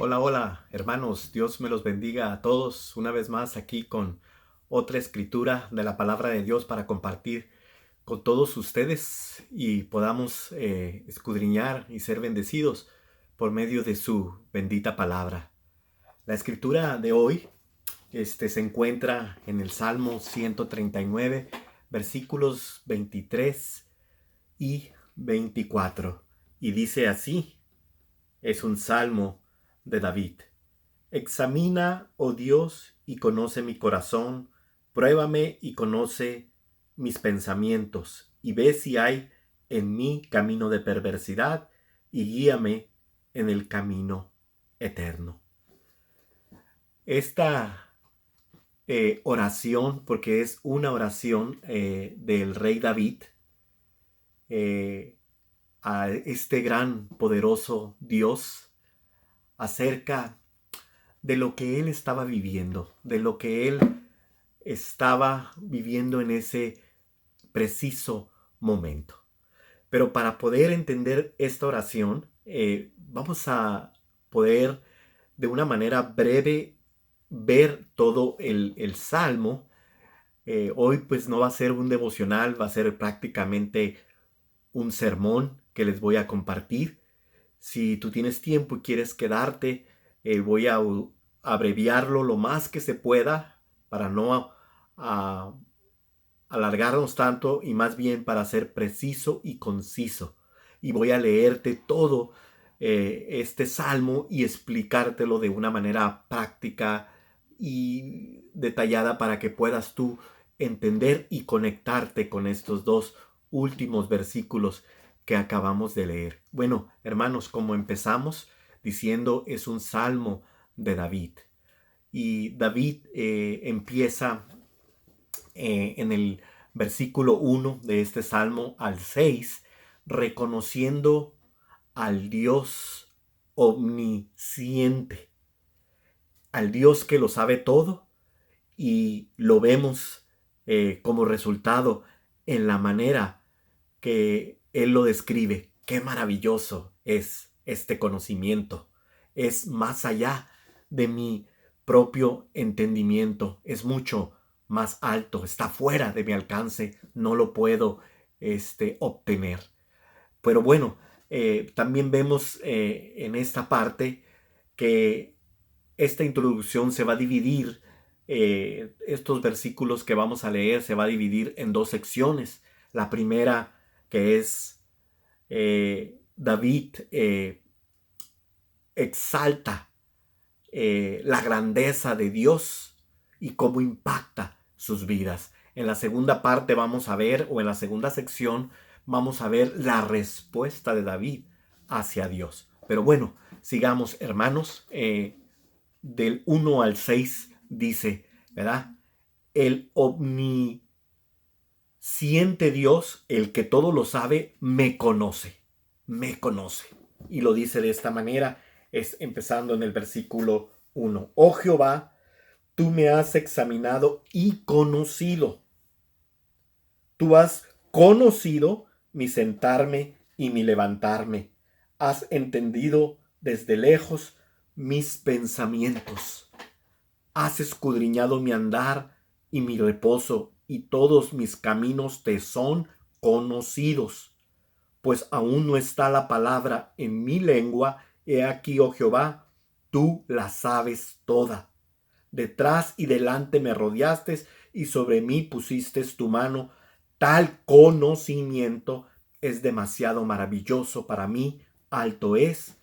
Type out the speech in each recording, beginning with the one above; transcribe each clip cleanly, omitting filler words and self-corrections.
Hola, hola, hermanos. Dios me los bendiga a todos una vez más aquí con otra escritura de la palabra de Dios para compartir con todos ustedes y podamos escudriñar y ser bendecidos por medio de su bendita palabra. La escritura de hoy se encuentra en el Salmo 139, versículos 23 y 24. Y dice así, es un salmo de David. Examina, oh Dios, y conoce mi corazón, pruébame y conoce mis pensamientos, y ve si hay en mí camino de perversidad, y guíame en el camino eterno. Esta oración, porque es una oración del rey David, eh, a este gran, poderoso Dios, acerca de lo que él estaba viviendo, de lo que él estaba viviendo en ese preciso momento. Pero para poder entender esta oración, vamos a poder de una manera breve ver todo el salmo. Hoy pues no va a ser un devocional, va a ser prácticamente un sermón que les voy a compartir. Si tú tienes tiempo y quieres quedarte, voy a abreviarlo lo más que se pueda para no a alargarnos tanto y más bien para ser preciso y conciso. Y voy a leerte todo este salmo y explicártelo de una manera práctica y detallada para que puedas tú entender y conectarte con estos dos últimos versículos que acabamos de leer. Bueno, hermanos, como empezamos diciendo, es un salmo de David. Y David empieza en el versículo 1 de este salmo al 6, reconociendo al Dios omnisciente, al Dios que lo sabe todo, y lo vemos como resultado en la manera que él lo describe. Qué maravilloso es este conocimiento. Es más allá de mi propio entendimiento. Es mucho más alto. Está fuera de mi alcance. No lo puedo obtener. Pero bueno, también vemos en esta parte que esta introducción se va a dividir, estos versículos que vamos a leer se va a dividir en dos secciones. La primera, que es David exalta la grandeza de Dios y cómo impacta sus vidas. En la segunda parte vamos a ver, o en la segunda sección, vamos a ver la respuesta de David hacia Dios. Pero bueno, sigamos, hermanos. Del 1 al 6 dice, ¿verdad? El omnisciente Dios, el que todo lo sabe, me conoce. Me conoce. Y lo dice de esta manera, es empezando en el versículo 1. Oh Jehová, tú me has examinado y conocido. Tú has conocido mi sentarme y mi levantarme. Has entendido desde lejos mis pensamientos. Has escudriñado mi andar y mi reposo, y todos mis caminos te son conocidos. Pues aún no está la palabra en mi lengua, he aquí, oh Jehová, tú la sabes toda. Detrás y delante me rodeaste, y sobre mí pusiste tu mano. Tal conocimiento es demasiado maravilloso para mí, alto es,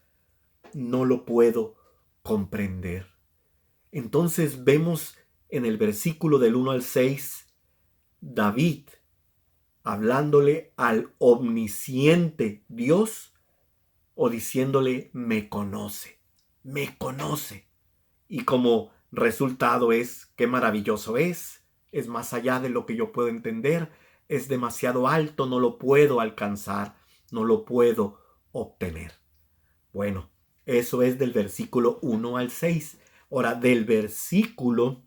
no lo puedo comprender. Entonces vemos en el versículo del 1 al 6, David hablándole al omnisciente Dios o diciéndole, me conoce, me conoce. Y como resultado es, qué maravilloso es más allá de lo que yo puedo entender, es demasiado alto, no lo puedo alcanzar, no lo puedo obtener. Bueno, eso es del versículo 1 al 6. Ahora, del versículo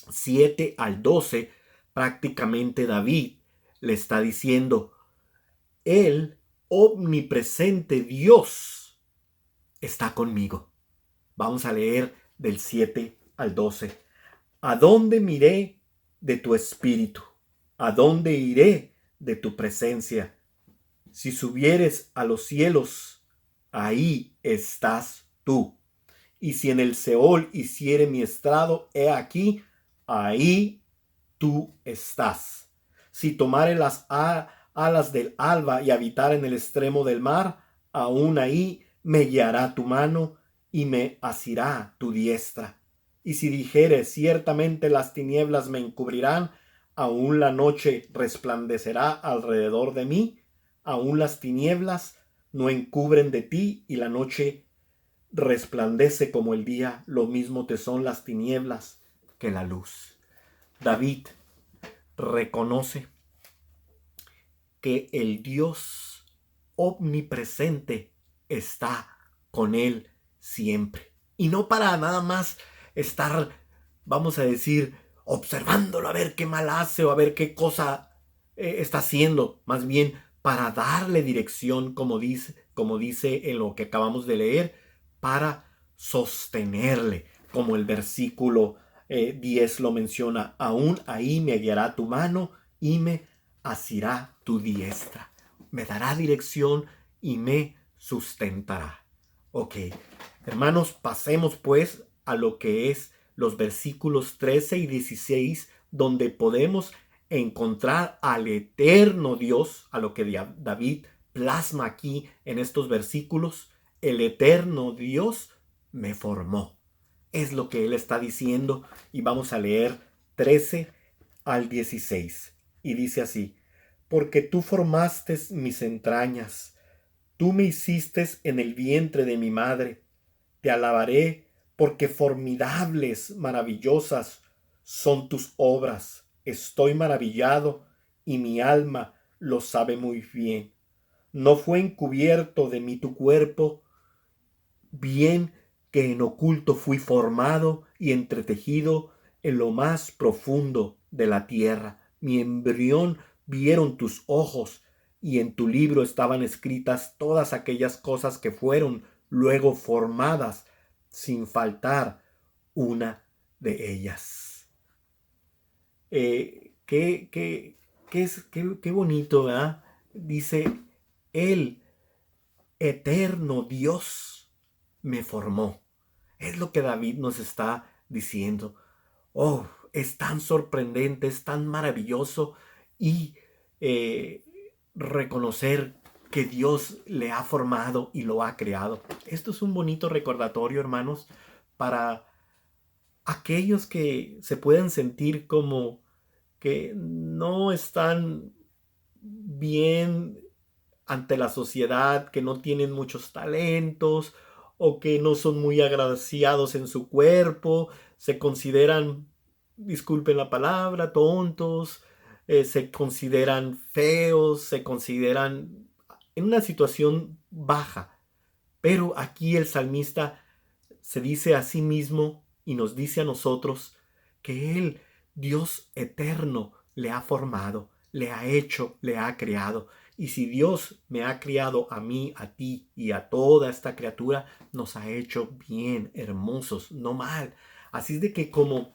7 al 12, prácticamente David le está diciendo, el omnipresente Dios está conmigo. Vamos a leer del 7 al 12. ¿A dónde miré de tu espíritu? ¿A dónde iré de tu presencia? Si subieres a los cielos, ahí estás tú. Y si en el Seol hiciere mi estrado, he aquí, ahí tú estás. Si tomare las alas del alba y habitar en el extremo del mar, aún ahí me guiará tu mano y me asirá tu diestra. Y si dijere, ciertamente las tinieblas me encubrirán, aún la noche resplandecerá alrededor de mí, aún las tinieblas no encubren de ti, y la noche resplandece como el día, lo mismo te son las tinieblas que la luz. David reconoce que el Dios omnipresente está con él siempre. Y no para nada más estar, vamos a decir, observándolo a ver qué mal hace o a ver qué cosa está haciendo. Más bien para darle dirección, como dice en lo que acabamos de leer, para sostenerle, como el versículo 10 lo menciona. Aún ahí me guiará tu mano y me asirá tu diestra. Me dará dirección y me sustentará. Ok, hermanos, pasemos pues a lo que es los versículos 13 y 16, donde podemos encontrar al eterno Dios, a lo que David plasma aquí en estos versículos. El eterno Dios me formó. Es lo que él está diciendo, y vamos a leer 13 al 16. Y dice así: porque tú formaste mis entrañas, tú me hiciste en el vientre de mi madre. Te alabaré porque formidables, maravillosas son tus obras. Estoy maravillado y mi alma lo sabe muy bien. No fue encubierto de mí tu cuerpo, bien que en oculto fui formado y entretejido en lo más profundo de la tierra. Mi embrión vieron tus ojos, y en tu libro estaban escritas todas aquellas cosas que fueron luego formadas, sin faltar una de ellas. Qué bonito, ¿verdad? Dice, el eterno Dios me formó. Es lo que David nos está diciendo. Oh, es tan sorprendente, es tan maravilloso, y eh, reconocer que Dios le ha formado y lo ha creado. Esto es un bonito recordatorio, hermanos, para aquellos que se pueden sentir como que no están bien ante la sociedad, que no tienen muchos talentos o que no son muy agraciados en su cuerpo, se consideran, disculpen la palabra, tontos, se consideran feos, se consideran en una situación baja. Pero aquí el salmista se dice a sí mismo y nos dice a nosotros que Él, Dios eterno, le ha formado, le ha hecho, le ha creado. Y si Dios me ha criado a mí, a ti y a toda esta criatura, nos ha hecho bien, hermosos, no mal. Así es de que como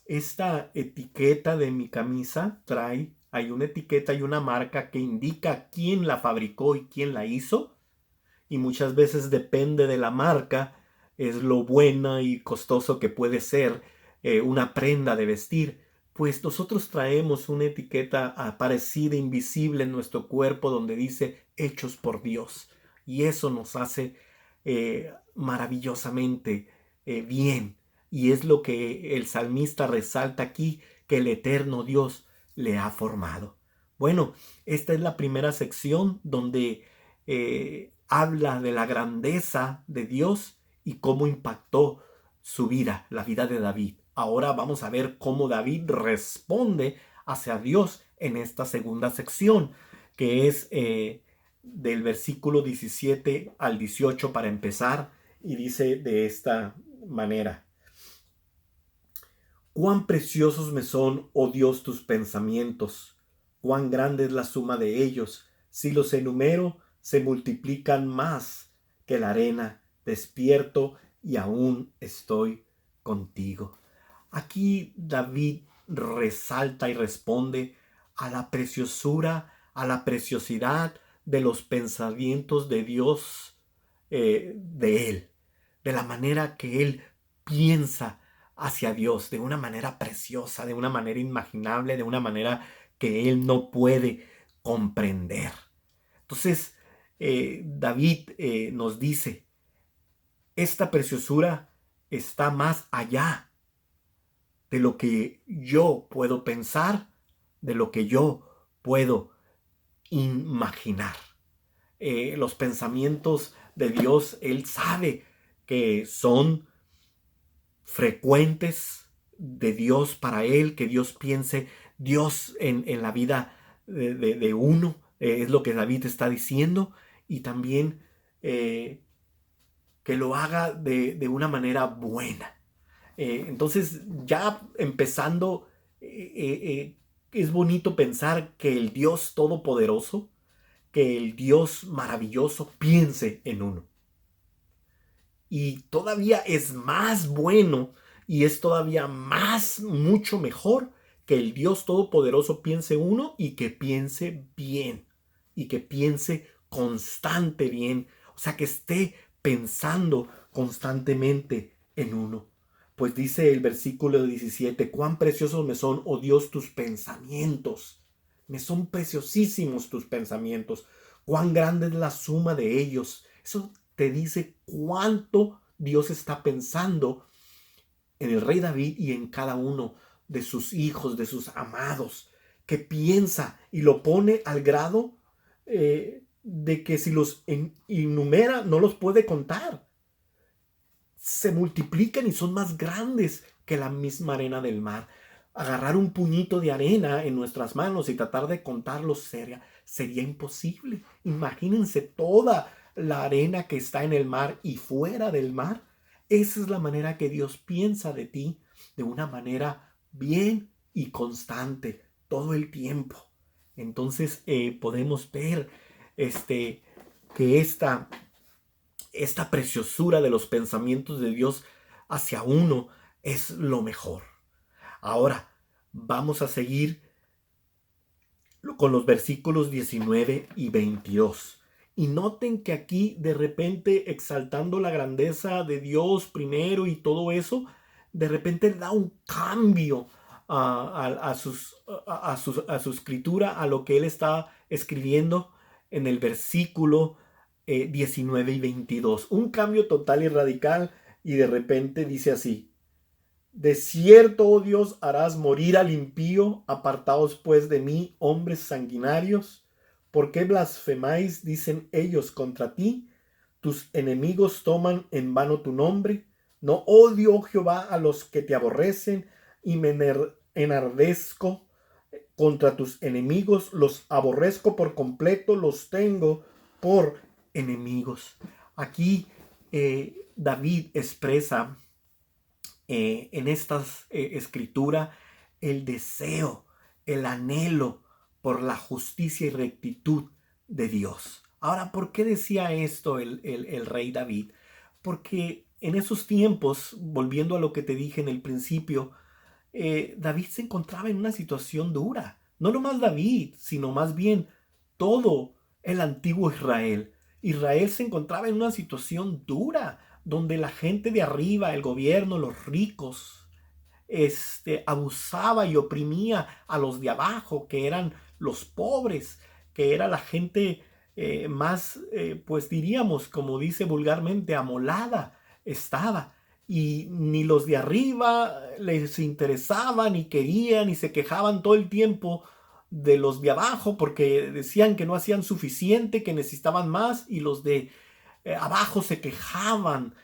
esta etiqueta de mi camisa trae, hay una etiqueta y una marca que indica quién la fabricó y quién la hizo. Y muchas veces depende de la marca, es lo buena y costoso que puede ser una prenda de vestir. Pues nosotros traemos una etiqueta parecida, invisible en nuestro cuerpo, donde dice hechos por Dios. Y eso nos hace maravillosamente bien. Y es lo que el salmista resalta aquí, que el eterno Dios le ha formado. Bueno, esta es la primera sección donde habla de la grandeza de Dios y cómo impactó su vida, la vida de David. Ahora vamos a ver cómo David responde hacia Dios en esta segunda sección, que es del versículo 17 al 18 para empezar, y dice de esta manera: cuán preciosos me son, oh Dios, tus pensamientos, cuán grande es la suma de ellos. Si los enumero, se multiplican más que la arena. Despierto y aún estoy contigo. Aquí David resalta y responde a la preciosura, a la preciosidad de los pensamientos de Dios, de él, de la manera que él piensa hacia Dios, de una manera preciosa, de una manera inimaginable, de una manera que él no puede comprender. Entonces, David nos dice, esta preciosura está más allá de lo que yo puedo pensar, de lo que yo puedo imaginar. Los pensamientos de Dios, Él sabe que son frecuentes de Dios para Él, que Dios piense, Dios en la vida de uno, es lo que David está diciendo, y también que lo haga de una manera buena. Entonces, ya empezando, es bonito pensar que el Dios Todopoderoso, que el Dios maravilloso piense en uno. Y todavía es más bueno y es todavía más, mucho mejor que el Dios Todopoderoso piense uno y que piense bien y que piense constante bien. O sea, que esté pensando constantemente en uno. Pues dice el versículo 17, cuán preciosos me son, oh Dios, tus pensamientos. Me son preciosísimos tus pensamientos. Cuán grande es la suma de ellos. Eso te dice cuánto Dios está pensando en el rey David y en cada uno de sus hijos, de sus amados, que piensa y lo pone al grado de que si los enumera no los puede contar. Se multiplican y son más grandes que la misma arena del mar. Agarrar un puñito de arena en nuestras manos y tratar de contarlos sería imposible. Imagínense toda la arena que está en el mar y fuera del mar. Esa es la manera que Dios piensa de ti, de una manera bien y constante, todo el tiempo. Entonces podemos ver que esta preciosura de los pensamientos de Dios hacia uno es lo mejor. Ahora vamos a seguir con los versículos 19 y 22. Y noten que aquí de repente exaltando la grandeza de Dios primero y todo eso, de repente da un cambio a su escritura, a lo que él está escribiendo en el versículo 19 y 22. Un cambio total y radical y de repente dice así. De cierto, oh Dios, harás morir al impío, apartaos pues de mí, hombres sanguinarios. ¿Por qué blasfemáis, dicen ellos, contra ti? Tus enemigos toman en vano tu nombre. No odio, oh Jehová, a los que te aborrecen, y me enardezco contra tus enemigos. Los aborrezco por completo, los tengo por enemigos. Aquí David expresa en esta escritura el deseo, el anhelo por la justicia y rectitud de Dios. Ahora, ¿por qué decía esto el rey David? Porque en esos tiempos, volviendo a lo que te dije en el principio, David se encontraba en una situación dura. No nomás David, sino más bien todo el antiguo Israel. Israel se encontraba en una situación dura, donde la gente de arriba, el gobierno, los ricos, abusaba y oprimía a los de abajo, que eran los pobres, que era la gente más, pues diríamos, como dice vulgarmente, amolada estaba. Y ni los de arriba les interesaba, ni querían, ni se quejaban todo el tiempo de los de abajo, porque decían que no hacían suficiente, que necesitaban más, y los de abajo se quejaban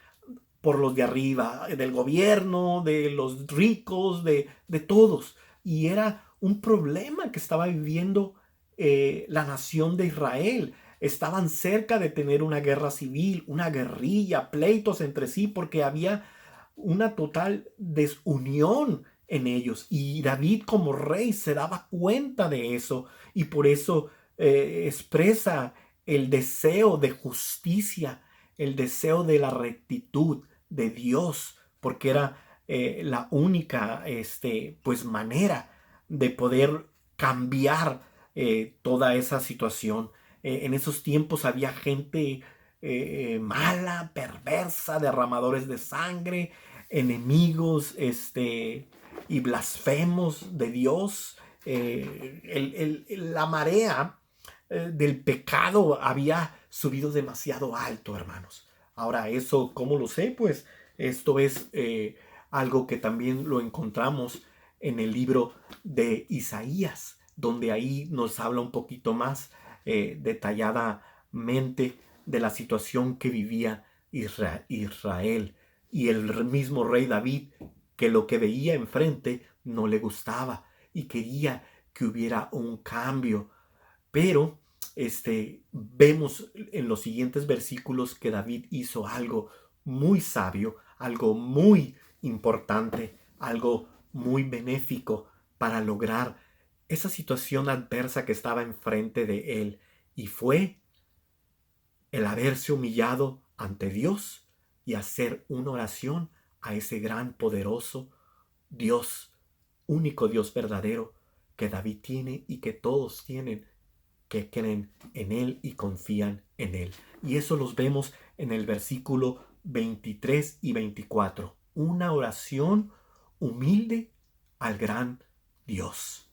por los de arriba, del gobierno, de los ricos, de todos. Y era un problema que estaba viviendo la nación de Israel. Estaban cerca de tener una guerra civil, una guerrilla, pleitos entre sí, porque había una total desunión en ellos. Y David como rey se daba cuenta de eso y por eso expresa el deseo de justicia, el deseo de la rectitud de Dios, porque era la única pues manera de poder cambiar toda esa situación. En esos tiempos había gente mala, perversa, derramadores de sangre, enemigos y blasfemos de Dios. La marea del pecado había subido demasiado alto, hermanos. Ahora, ¿eso cómo lo sé? Pues esto es algo que también lo encontramos en el libro de Isaías, donde ahí nos habla un poquito más detalladamente de la situación que vivía Israel. Y el mismo rey David, que lo que veía enfrente no le gustaba y quería que hubiera un cambio. Pero vemos en los siguientes versículos que David hizo algo muy sabio, algo muy importante, algo muy benéfico para lograr esa situación adversa que estaba enfrente de él. Y fue el haberse humillado ante Dios y hacer una oración a ese gran, poderoso Dios, único Dios verdadero que David tiene y que todos tienen, que creen en Él y confían en Él. Y eso los vemos en el versículo 23 y 24. Una oración humilde al gran Dios.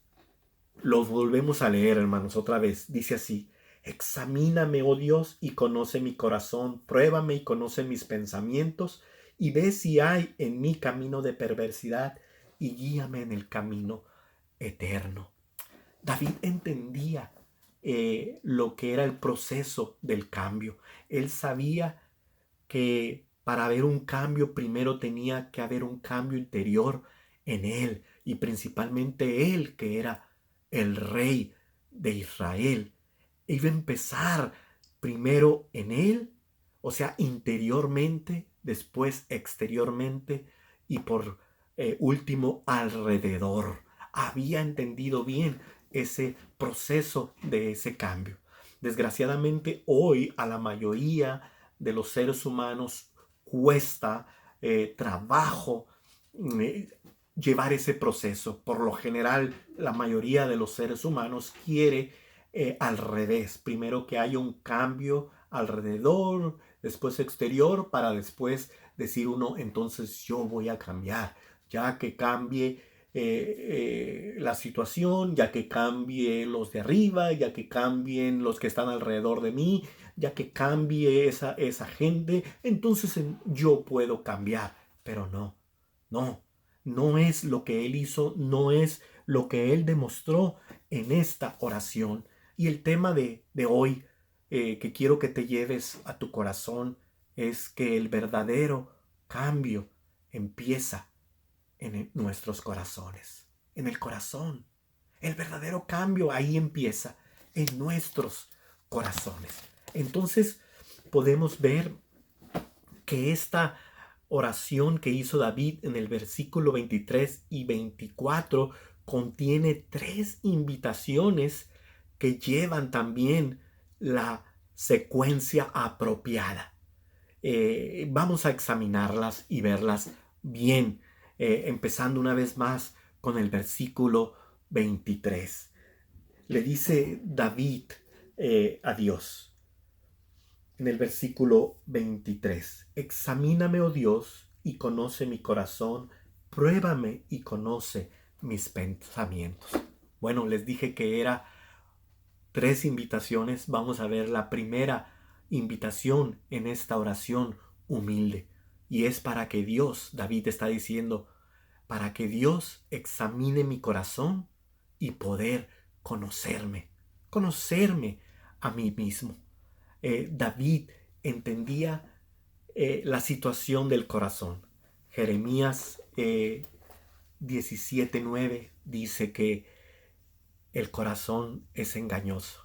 Los volvemos a leer, hermanos, otra vez. Dice así: examíname, oh Dios, y conoce mi corazón, pruébame y conoce mis pensamientos, y ve si hay en mí camino de perversidad, y guíame en el camino eterno. David entendía lo que era el proceso del cambio. Él sabía que para haber un cambio primero tenía que haber un cambio interior en él, y principalmente él, que era el rey de Israel, iba a empezar primero en él, o sea, interiormente, después exteriormente y por último alrededor. Había entendido bien ese proceso de ese cambio. Desgraciadamente hoy a la mayoría de los seres humanos cuesta trabajo llevar ese proceso. Por lo general, la mayoría de los seres humanos quiere al revés. Primero que haya un cambio alrededor, después exterior, para después decir uno, entonces yo voy a cambiar. Ya que cambie la situación, ya que cambie los de arriba, ya que cambien los que están alrededor de mí, ya que cambie esa gente, entonces yo puedo cambiar. Pero no es lo que él hizo, no es lo que él demostró en esta oración. Y el tema de hoy que quiero que te lleves a tu corazón es que el verdadero cambio empieza en nuestros corazones, en el corazón. El verdadero cambio ahí empieza, en nuestros corazones. Entonces podemos ver que esta oración que hizo David en el versículo 23 y 24 contiene 3 invitaciones que llevan también la secuencia apropiada. Vamos a examinarlas y verlas bien, empezando una vez más con el versículo 23. Le dice David a Dios en el versículo 23: examíname, oh Dios, y conoce mi corazón, pruébame y conoce mis pensamientos. Bueno, les dije que era 3 invitaciones. Vamos a ver la primera invitación en esta oración humilde. Y es para que Dios, David está diciendo, para que Dios examine mi corazón y poder conocerme a mí mismo. David entendía la situación del corazón. Jeremías 17:9 dice que el corazón es engañoso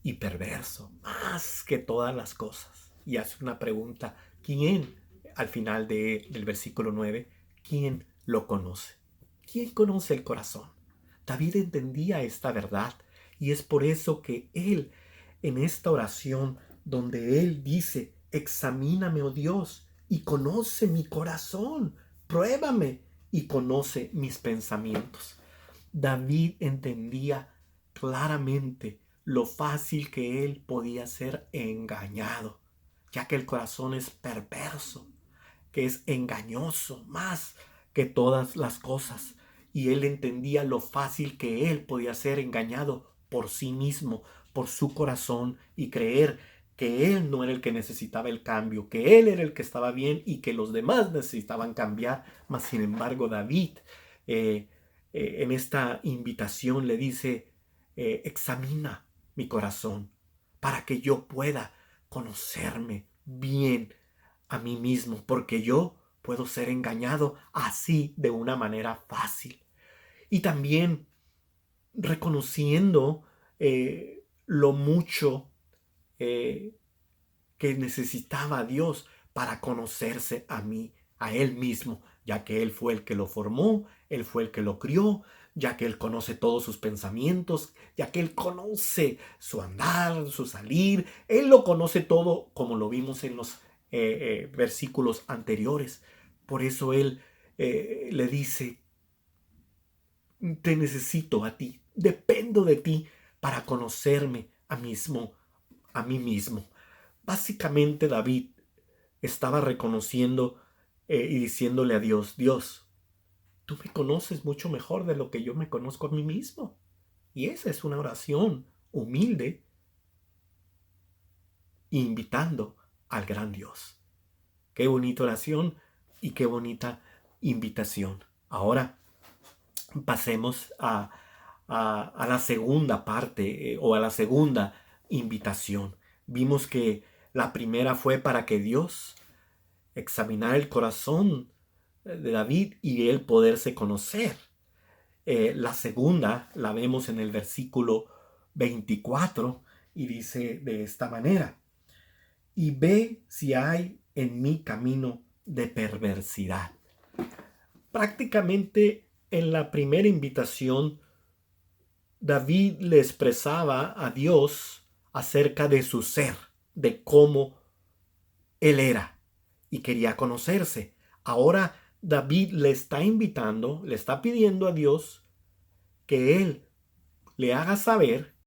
y perverso más que todas las cosas. Y hace una pregunta: ¿quién, al final del versículo 9, quién lo conoce? ¿Quién conoce el corazón? David entendía esta verdad, y es por eso que en esta oración donde él dice: examíname, oh Dios, y conoce mi corazón. Pruébame y conoce mis pensamientos. David entendía claramente lo fácil que él podía ser engañado, ya que el corazón es perverso, que es engañoso más que todas las cosas. Y él entendía lo fácil que él podía ser engañado por sí mismo, por su corazón, y creer que él no era el que necesitaba el cambio, que él era el que estaba bien y que los demás necesitaban cambiar. Mas sin embargo, David en esta invitación le dice, examina mi corazón para que yo pueda conocerme bien a mí mismo, porque yo puedo ser engañado así de una manera fácil. Y también reconociendo lo mucho eh, que necesitaba a Dios para conocerse a Él mismo, ya que Él fue el que lo formó, Él fue el que lo crió, ya que Él conoce todos sus pensamientos, ya que Él conoce su andar, su salir, Él lo conoce todo como lo vimos en los versículos anteriores. Por eso Él le dice, te necesito a ti, dependo de ti para conocerme a mí mismo. Básicamente David estaba reconociendo y diciéndole a Dios, Dios, tú me conoces mucho mejor de lo que yo me conozco a mí mismo. Y esa es una oración humilde, invitando al gran Dios. Qué bonita oración y qué bonita invitación. Ahora pasemos a la segunda parte o a la segunda invitación. Vimos que la primera fue para que Dios examinara el corazón de David y él poderse conocer. La segunda la vemos en el versículo 24 y dice de esta manera, y ve si hay en mí camino de perversidad. Prácticamente en la primera invitación, David le expresaba a Dios acerca de su ser, de cómo él era y quería conocerse. Ahora David le está invitando, le está pidiendo a Dios que él le haga saber